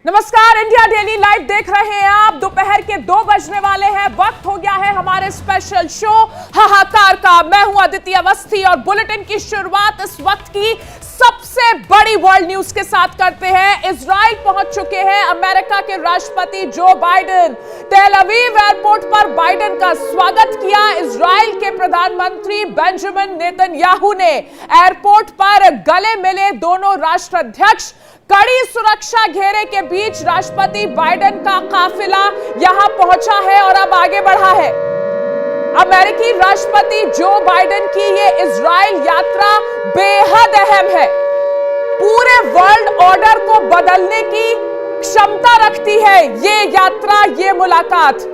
नमस्कार, India daily live देख रहे हैं आप। दोपहर के 2 बजने वाले हैं। वक्त हो गया है हमारे स्पेशल शो हाहाकार का। मैं हूं अदिति अवस्थी और बुलेटिन की शुरुआत इस वक्त की सबसे बड़ी वर्ल्ड न्यूज के साथ करते हैं। इजराइल पहुंच चुके हैं अमेरिका के राष्ट्रपति Joe Biden. Tel Aviv airport पर बाइडेन का स्वागत किया इजराइल के प्रधानमंत्री बेंजामिन नेतन्याहू ने। एयरपोर्ट पर गले मिले दोनों राष्ट्राध्यक्ष। कड़ी सुरक्षा घेरे के बीच राष्ट्रपति बाइडेन का काफिला यहां पहुंचा है और अब आगे बढ़ा है। अमेरिकी राष्ट्रपति जो बाइडेन की यह इजराइल यात्रा बेहद अहम है। पूरे वर्ल्ड ऑर्डर को बदलने की क्षमता रखती है ये यात्रा, ये मुलाकात।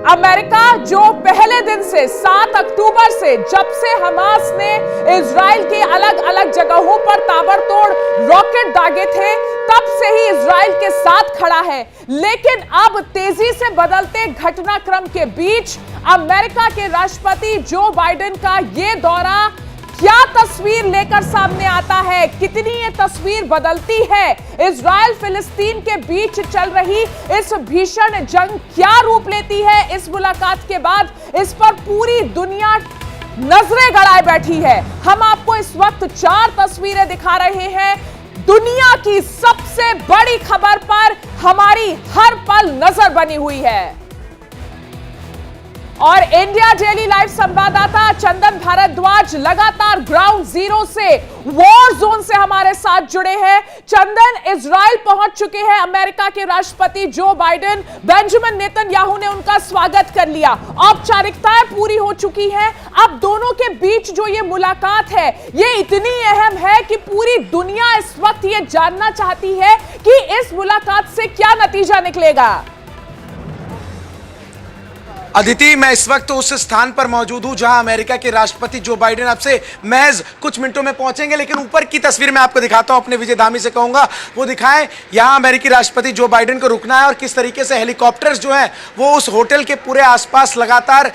अमेरिका जो पहले दिन से 7 अक्टूबर से, जब से हमास ने इजराइल के अलग अलग जगहों पर ताबड़तोड़ रॉकेट दागे थे, तब से ही इजराइल के साथ खड़ा है। लेकिन अब तेजी से बदलते घटनाक्रम के बीच अमेरिका के राष्ट्रपति जो बाइडेन का यह दौरा क्या तस्वीर लेकर सामने आता है, कितनी ये तस्वीर बदलती है। इजराइल फिलिस्तीन के बीच चल रही इस भीषण जंग क्या रूप लेती है इस मुलाकात के बाद, इस पर पूरी दुनिया नजरें गड़ाए बैठी है। हम आपको इस वक्त 4 तस्वीरें दिखा रहे हैं दुनिया की सबसे बड़ी खबर पर। हमारी हर पल नजर बनी हुई है और इंडिया डेली लाइव संवाददाता चंदन भारद्वाज लगातार ग्राउंड जीरो से, वॉर जोन से हमारे साथ जुड़े हैं। चंदन, इजराइल पहुंच चुके हैं अमेरिका के राष्ट्रपति जो बाइडेन। बेंजामिन नेतन्याहू ने उनका स्वागत कर लिया। औपचारिकताएं पूरी हो चुकी हैं। अब दोनों के बीच जो ये मुलाकात है ये इतनी अहम है कि पूरी दुनिया इस वक्त ये जानना चाहती है कि इस मुलाकात से क्या नतीजा निकलेगा। अदिति, मैं इस वक्त उस स्थान पर मौजूद हूं जहां अमेरिका के राष्ट्रपति जो बाइडेन आपसे महज कुछ मिनटों में पहुंचेंगे, लेकिन ऊपर की तस्वीर मैं आपको दिखाता हूं। अपने विजय धामी से कहूंगा वो दिखाएं। यहां अमेरिकी राष्ट्रपति जो बाइडेन को रुकना है और किस तरीके से हेलीकॉप्टर्स जो हैं वो उस होटल के पूरे आसपास लगातार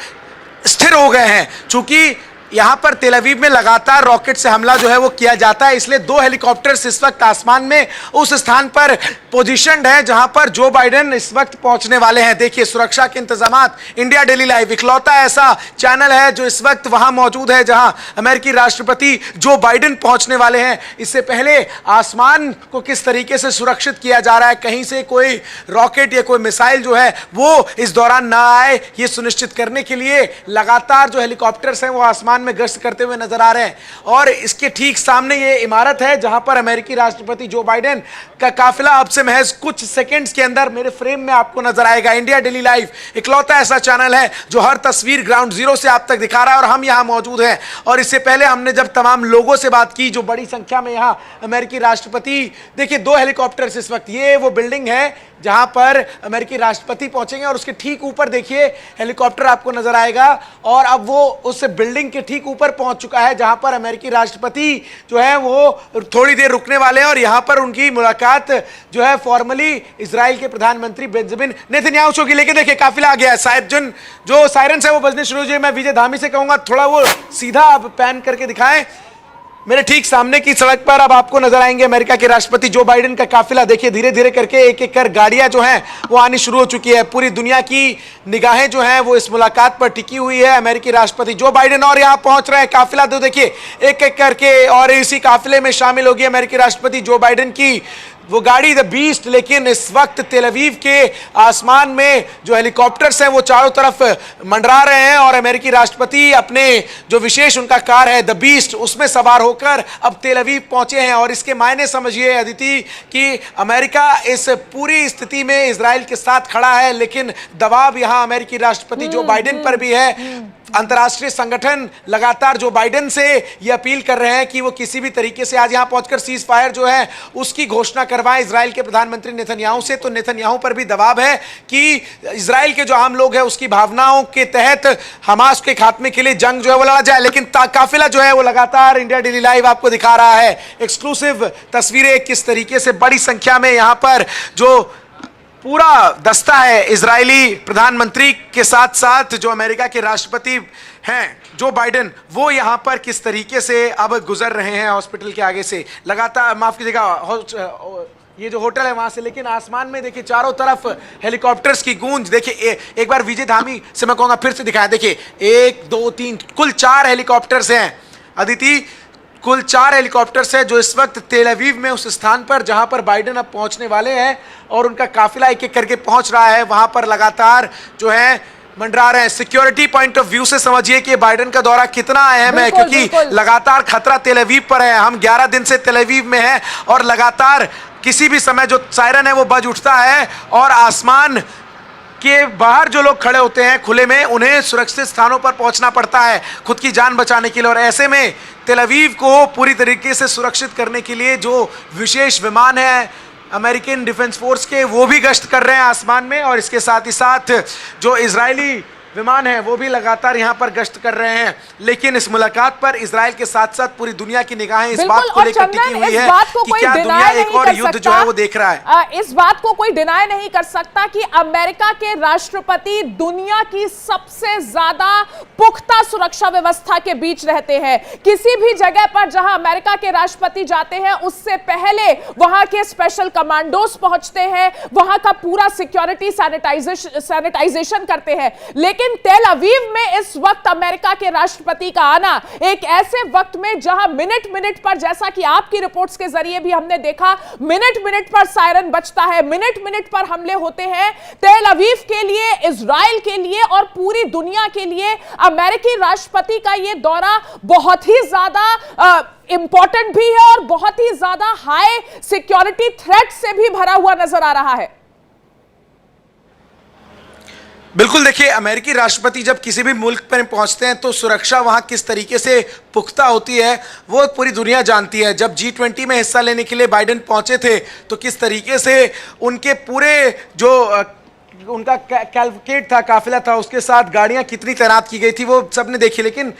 स्थिर हो गए हैं। चूंकि यहां पर तेल अवीव में लगातार रॉकेट से हमला जो है वो किया जाता है, इसलिए 2 हेलीकॉप्टर्स इस वक्त आसमान में उस स्थान पर पोजीशन्ड है जहां पर जो बाइडेन इस वक्त पहुंचने वाले हैं। देखिए सुरक्षा के इंतजामात। इंडिया डेली लाइव इकलौता ऐसा चैनल है जो इस वक्त वहां मौजूद है जहां अमेरिकी राष्ट्रपति जो बाइडेन पहुंचने वाले हैं। इससे पहले आसमान को किस तरीके से सुरक्षित किया जा रहा है, कहीं से कोई रॉकेट या कोई मिसाइल जो है वो इस दौरान ना आए, ये सुनिश्चित करने के लिए लगातार जो हेलीकॉप्टर्स हैं वो आसमान में गश्त करते हुए नजर आ रहे हैं। और इसके ठीक सामने ये इमारत है जहां पर अमेरिकी राष्ट्रपति जो बाइडेन का काफिला अब से महज कुछ सेकंड्स के अंदर मेरे फ्रेम में आपको नजर आएगा। इंडिया डेली लाइव इकलौता ऐसा चैनल है जो हर तस्वीर ग्राउंड जीरो से आप तक दिखा रहा है और हम यहां मौजूद हैं। और इससे पहले हमने जब तमाम लोगों से बात की जो बड़ी संख्या में यहां अमेरिकी राष्ट्रपति, देखिए 2 हेलीकॉप्टर्स इस वक्त, ये वो बिल्डिंग है जहां पर अमेरिकी राष्ट्रपति पहुंचेंगे और उसके ठीक ऊपर देखिए हेलीकॉप्टर आपको नजर आएगा। और अब वो उस बिल्डिंग के ठीक ऊपर पहुंच चुका है जहां पर अमेरिकी राष्ट्रपति जो है वो थोड़ी देर रुकने वाले हैं और यहां पर उनकी मुलाकात जो है फॉर्मली इजराइल के प्रधानमंत्री बेंजामिन नेतन्याहू से होगी। लेकिन देखिए काफिला आ गया है, जो सायरन है वो बजने शुरू हो जाए। मैं विजय धामी से कहूंगा थोड़ा वो सीधा आप पैन करके दिखाएं। मेरे ठीक सामने की सड़क पर अब आपको नजर आएंगे अमेरिका के राष्ट्रपति जो बाइडेन का काफिला। देखिए धीरे धीरे करके एक एक कर गाड़ियां जो हैं वो आनी शुरू हो चुकी है। पूरी दुनिया की निगाहें जो हैं वो इस मुलाकात पर टिकी हुई है। अमेरिकी राष्ट्रपति जो बाइडेन और यहां पहुंच रहे हैं काफिला, तो देखिए एक एक करके, और इसी काफिले में शामिल होगी अमेरिकी राष्ट्रपति जो बाइडेन की वो गाड़ी द बीस्ट। लेकिन इस वक्त तेल अवीव के आसमान में जो हेलीकॉप्टर्स हैं वो चारों तरफ मंडरा रहे हैं और अमेरिकी राष्ट्रपति अपने जो विशेष उनका कार है द बीस्ट उसमें सवार होकर अब तेल अवीव पहुंचे हैं। और इसके मायने समझिए अदिति कि अमेरिका इस पूरी स्थिति में इजराइल के साथ खड़ा है, लेकिन दबाव यहां अमेरिकी राष्ट्रपति जो बाइडेन पर भी है। अंतर्राष्ट्रीय संगठन लगातार जो बाइडेन से ये अपील कर रहे हैं कि वो किसी भी तरीके से आज यहां पहुंचकर सीज फायर जो है उसकी घोषणा करवाएं इजराइल के प्रधानमंत्री नेतन्याहू से। तो नेतन्याहू पर भी दबाव है कि इजराइल के जो आम लोग हैं उसकी भावनाओं के तहत हमास के खात्मे के लिए जंग जो है वो लड़ा जाए। लेकिन काफिला जो है वो लगातार इंडिया डेली लाइव आपको दिखा रहा है एक्सक्लूसिव तस्वीरें, किस तरीके से बड़ी संख्या में यहां पर जो पूरा दस्ता है इजरायली प्रधानमंत्री के साथ साथ जो अमेरिका के राष्ट्रपति हैं जो बाइडेन, वो यहां पर किस तरीके से अब गुजर रहे हैं हॉस्पिटल के आगे से। लगातार, माफ कीजिएगा, ये जो होटल है वहां से, लेकिन आसमान में देखिए चारों तरफ हेलीकॉप्टर्स की गूंज। देखिए एक बार विजय धामी से मैं कहूंगा फिर से दिखाया, देखिए 1 2 3 कुल 4 हेलीकॉप्टर्स हैं अदिति, कुल 4 हेलीकॉप्टर्स हैं जो इस वक्त तेल अवीव में उस स्थान पर जहां पर बाइडेन अब पहुंचने वाले हैं और उनका काफिला एक एक करके पहुंच रहा है, वहां पर लगातार जो है मंडरा रहे हैं। सिक्योरिटी पॉइंट ऑफ व्यू से समझिए कि बाइडेन का दौरा कितना अहम है, क्योंकि लगातार खतरा तेल अवीव पर है। हम 11 दिन से तेल अवीव में हैं और लगातार किसी भी समय जो सायरन है वो बज उठता है और आसमान के बाहर जो लोग खड़े होते हैं खुले में, उन्हें सुरक्षित स्थानों पर पहुंचना पड़ता है खुद की जान बचाने के लिए। और ऐसे में तेल अवीव को पूरी तरीके से सुरक्षित करने के लिए जो विशेष विमान है अमेरिकन डिफेंस फोर्स के, वो भी गश्त कर रहे हैं आसमान में, और इसके साथ ही साथ जो इजरायली विमान है वो भी लगातार यहां पर गश्त कर रहे हैं। लेकिन इस मुलाकात पर इजराइल के साथ साथ पूरी दुनिया की निगाहें इस बात को लेकर टिकी हुई है कि क्या दुनिया एक और युद्ध जो है वो देख रहा है। इस बात को कोई डिनाई नहीं कर सकता कि अमेरिका के राष्ट्रपति दुनिया की सबसे ज्यादा पुख्ता सुरक्षा व्यवस्था के बीच रहते हैं। किसी भी जगह पर जहां अमेरिका के राष्ट्रपति जाते हैं उससे पहले वहां के स्पेशल कमांडोज पहुंचते हैं, वहां का पूरा सिक्योरिटी सैनिटाइजेशन करते हैं। लेकिन तेल अवीव में इस वक्त अमेरिका के राष्ट्रपति का आना एक ऐसे वक्त में जहां मिनट मिनट पर, जैसा कि आपकी रिपोर्ट्स के जरिए भी हमने देखा, मिनट मिनट पर सायरन बजता है, मिनट मिनट पर हमले होते हैं। तेल अवीव के लिए, इजराइल के लिए और पूरी दुनिया के लिए अमेरिकी राष्ट्रपति का यह दौरा बहुत ही ज्यादा इंपॉर्टेंट भी है और बहुत ही ज्यादा हाई सिक्योरिटी थ्रेट से भी भरा हुआ नजर आ रहा है। बिल्कुल, देखिए अमेरिकी राष्ट्रपति जब किसी भी मुल्क पर पहुंचते हैं तो सुरक्षा वहां किस तरीके से पुख्ता होती है वो पूरी दुनिया जानती है। जब G20 में हिस्सा लेने के लिए बाइडेन पहुंचे थे तो किस तरीके से उनके पूरे जो उनका कैलवकेट था, काफिला था, उसके साथ गाड़ियां कितनी तैनात की गई थी वो सबने देखी। लेकिन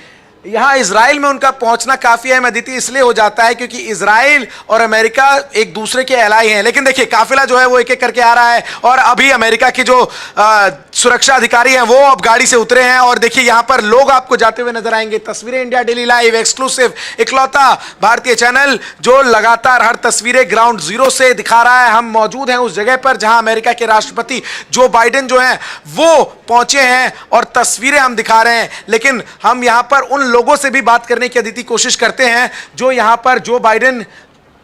यहाँ इजराइल में उनका पहुंचना काफी अहम अदिति इसलिए हो जाता है क्योंकि इजराइल और अमेरिका एक दूसरे के एलाई हैं। लेकिन देखिए काफिला जो है वो एक एक करके आ रहा है और अभी अमेरिका की जो सुरक्षा अधिकारी हैं वो अब गाड़ी से उतरे हैं और देखिए यहाँ पर लोग आपको जाते हुए नजर आएंगे। तस्वीरें इंडिया डेली लाइव एक्सक्लूसिव, इकलौता भारतीय चैनल जो लगातार हर तस्वीरें ग्राउंड जीरो से दिखा रहा है। हम मौजूद हैं उस जगह पर जहां अमेरिका के राष्ट्रपति जो बाइडेन जो हैं वो पहुंचे हैं और तस्वीरें हम दिखा रहे हैं। लेकिन हम यहां पर उन लोगों से भी बात करने की अदिति कोशिश करते हैं जो यहां पर जो बाइडेन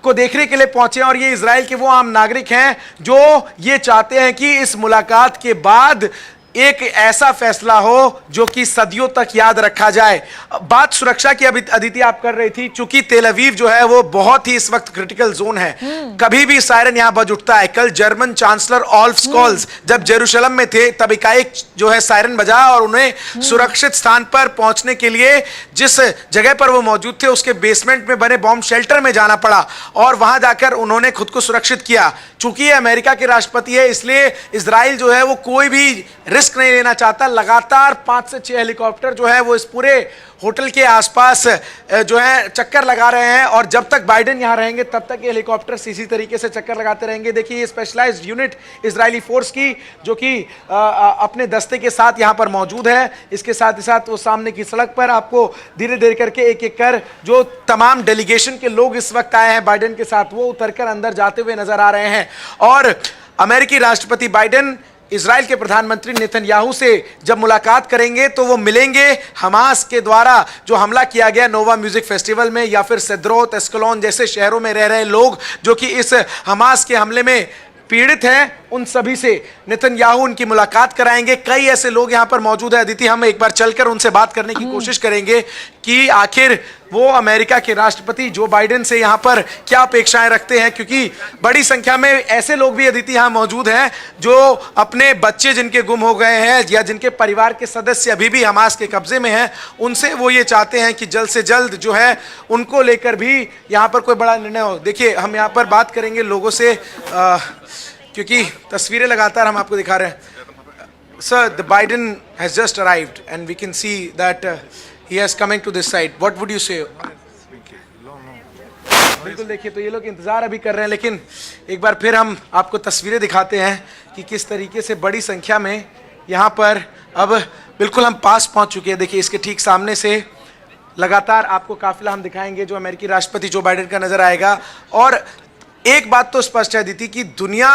को देखने के लिए पहुंचे हैं और ये इजराइल के वो आम नागरिक हैं जो ये चाहते हैं कि इस मुलाकात के बाद एक ऐसा फैसला हो जो कि सदियों तक याद रखा जाए। बात सुरक्षा की अभी अदिति आप कर रही थी, चूंकि तेल अवीव जो है वो बहुत ही इस वक्त क्रिटिकल जोन है, कभी भी सायरन यहां बज उठता है। कल जर्मन चांसलर ओल्फ स्कॉल्स जब जेरूशलम में थे तब एकाएक जो है सायरन बजा और उन्हें सुरक्षित स्थान पर पहुंचने के लिए जिस जगह पर वो मौजूद थे उसके बेसमेंट में बने बॉम्ब शेल्टर में जाना पड़ा और वहां जाकर उन्होंने खुद को सुरक्षित किया। चूंकि ये अमेरिका के राष्ट्रपति है इसलिए इजराइल जो है वो कोई भी रिस्क नहीं लेना चाहता। लगातार 5 से 6 हेलीकॉप्टर जो है वो इस पूरे होटल के आसपास जो है चक्कर लगा रहे हैं और जब तक बाइडेन यहां रहेंगे तब तक ये हेलीकॉप्टर इसी तरीके से चक्कर लगाते रहेंगे। देखिए ये स्पेशलाइज्ड यूनिट इजरायली फोर्स की जो कि अपने दस्ते के साथ यहां पर मौजूद है। इसके साथ ही साथ वो सामने की सड़क पर आपको धीरे धीरे करके एक एक कर जो तमाम डेलीगेशन के लोग इस वक्त आए हैं बाइडेन के साथ वो उतरकर अंदर जाते हुए नजर आ रहे हैं। और अमेरिकी राष्ट्रपति बाइडेन इजराइल के प्रधानमंत्री नेतन्याहू से जब मुलाकात करेंगे तो वो मिलेंगे हमास के द्वारा जो हमला किया गया नोवा म्यूजिक फेस्टिवल में या फिर सेद्रोत, एस्कलोन जैसे शहरों में रह रहे लोग जो कि इस हमास के हमले में पीड़ित हैं, उन सभी से नेतन्याहू उनकी मुलाकात कराएंगे। कई ऐसे लोग यहां पर मौजूद है अदिति, हम एक बार चलकर उनसे बात करने की कोशिश करेंगे कि आखिर वो अमेरिका के राष्ट्रपति जो बाइडेन से यहां पर क्या अपेक्षाएं रखते हैं, क्योंकि बड़ी संख्या में ऐसे लोग भी अदिति यहां मौजूद हैं जो अपने बच्चे जिनके गुम हो गए हैं या जिनके परिवार के सदस्य अभी भी हमास के कब्जे में हैं, उनसे वो ये चाहते हैं कि जल्द से जल्द जो है उनको लेकर भी यहां पर कोई बड़ा निर्णय हो। देखिए हम यहां पर बात करेंगे लोगों से क्योंकि तस्वीरें लगातार हम आपको दिखा रहे हैं। Sir, the Biden has just arrived and we can see that he is coming to this side. What would you say? बिल्कुल, देखिए तो ये लोग इंतजार अभी कर रहे हैं लेकिन एक बार फिर हम आपको तस्वीरें दिखाते हैं कि किस तरीके से बड़ी संख्या में यहाँ पर अब बिल्कुल हम पास पहुँच चुके हैं। देखिए इसके ठीक सामने से लगातार आपको काफिला हम दिखाएंगे जो अमेरिकी राष्ट्रपति जो बाइडेन का नजर आएगा और एक बात तो स्पष्ट है दीदी कि दुनिया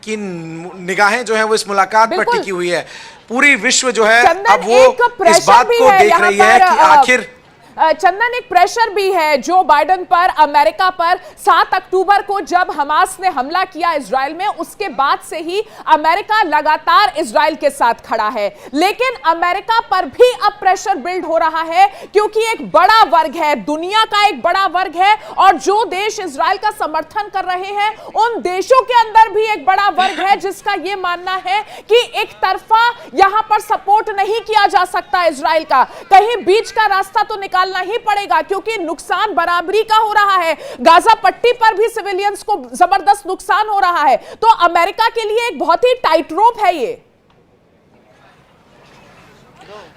की निगाहें जो है वो इस मुलाकात पर बिल्कुल। टिकी हुई है। पूरी विश्व जो है चंदन, अब वो एक प्रेशर इस बात भी को है देख यहाँ रही है पर, कि आखिर चंदन, एक प्रेशर भी है जो बाइडेन पर, अमेरिका पर। 7 अक्टूबर को जब हमास ने हमला किया इजराइल में, उसके बाद से ही अमेरिका लगातार इजराइल के साथ खड़ा है। लेकिन अमेरिका पर भी अब प्रेशर बिल्ड हो रहा है, क्योंकि एक बड़ा वर्ग है, दुनिया का एक बड़ा वर्ग है, और जो देश इजराइल का समर्थन कर रहे हैं उन देशों के अंदर भी एक बड़ा वर्ग है जिसका यह मानना है कि एक तरफा यहां पर सपोर्ट नहीं किया जा सकता इजराइल का, कहीं बीच का रास्ता तो निकालना ही पड़ेगा, क्योंकि नुकसान बराबरी का हो रहा है। गाजा पट्टी पर भी सिविलियंस को जबरदस्त नुकसान हो रहा है। तो अमेरिका के लिए एक बहुत ही टाइट रोप है ये।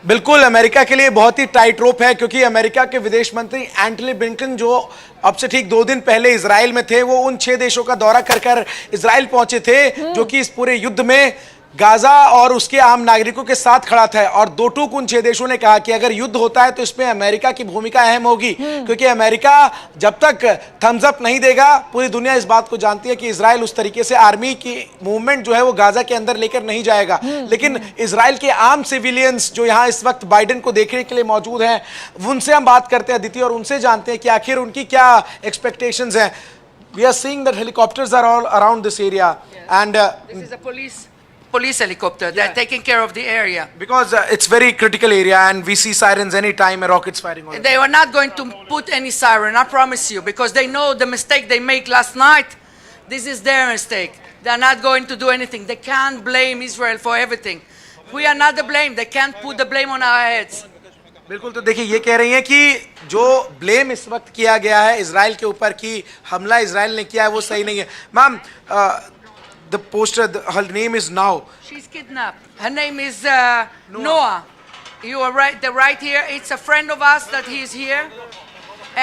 बिल्कुल अमेरिका के लिए बहुत ही टाइट रोप है, क्योंकि अमेरिका के विदेश मंत्री एंटनी ब्लिंकन जो अब से ठीक 2 दिन पहले इजराइल में थे, वो उन 6 देशों का दौरा कर इजराइल पहुंचे थे जो कि इस पूरे युद्ध में गाजा और उसके आम नागरिकों के साथ खड़ा था। और दो टूक उन 6 देशों ने कहा कि अगर युद्ध होता है तो इसमें अमेरिका की भूमिका अहम होगी, क्योंकि अमेरिका जब तक थम्स अप नहीं देगा, पूरी दुनिया इस बात को जानती है कि इजराइल उस तरीके से आर्मी की मूवमेंट जो है वो गाजा के अंदर लेकर नहीं जाएगा। लेकिन इजराइल के आम सिविलियंस जो यहाँ इस वक्त बाइडेन को देखने के लिए मौजूद हैं, उनसे हम बात करते हैं अदिति, और उनसे जानते हैं कि आखिर उनकी क्या एक्सपेक्टेशंस हैं। We are seeing that helicopters are all around this area and This is a police helicopter. They're taking care of the area. because it's very critical area and we see sirens anytime and rockets firing on it. They were not going to put any siren, I promise you, because they know the mistake they made last night. This is their mistake. They're not going to do anything. They can't blame Israel for everything. We are not the blame. They can't put the blame on our heads. बिल्कुल, तो देखिए ये कह रही हैं कि जो blame इस वक्त किया गया है इजराइल के ऊपर कि हमला इजराइल ने किया है वो सही नहीं है। Ma'am, the poster, her name is Now. She's kidnapped. Her name is Noah. You are right. They're right here. It's a friend of us that he is here,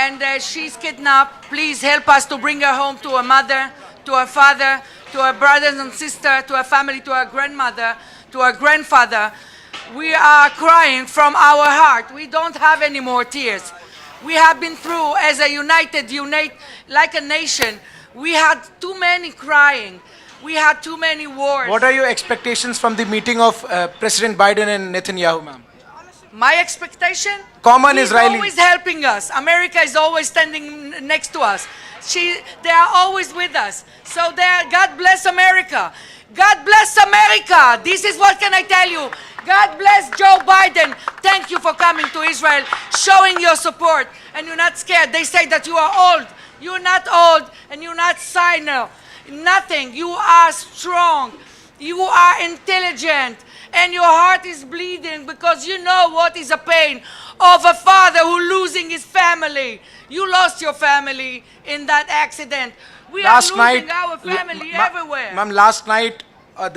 and she's kidnapped. Please help us to bring her home to her mother, to her father, to her brothers and sister, to her family, to her grandmother, to her grandfather. We are crying from our heart. We don't have any more tears. We have been through as a unite like a nation. We had too many crying. We had too many wars. What are your expectations from the meeting of President Biden and Netanyahu, ma'am? My expectation? Common He's Israeli. always helping us. America is always standing next to us. They are always with us. So God bless America. God bless America. This is what can I tell you. God bless Joe Biden. Thank you for coming to Israel, showing your support, and you're not scared. They say that you are old. You're not old, and you're not cynical. Nothing. You are strong. You are intelligent. And your heart is bleeding because you know what is a pain of a father who losing his family. You lost your family in that accident. We are losing our family everywhere. Ma'am, last night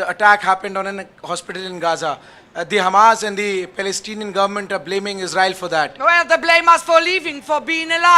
the attack happened on a hospital in Gaza. The Hamas and the Palestinian government are blaming Israel for that. Well, they blame us for leaving, for being alive.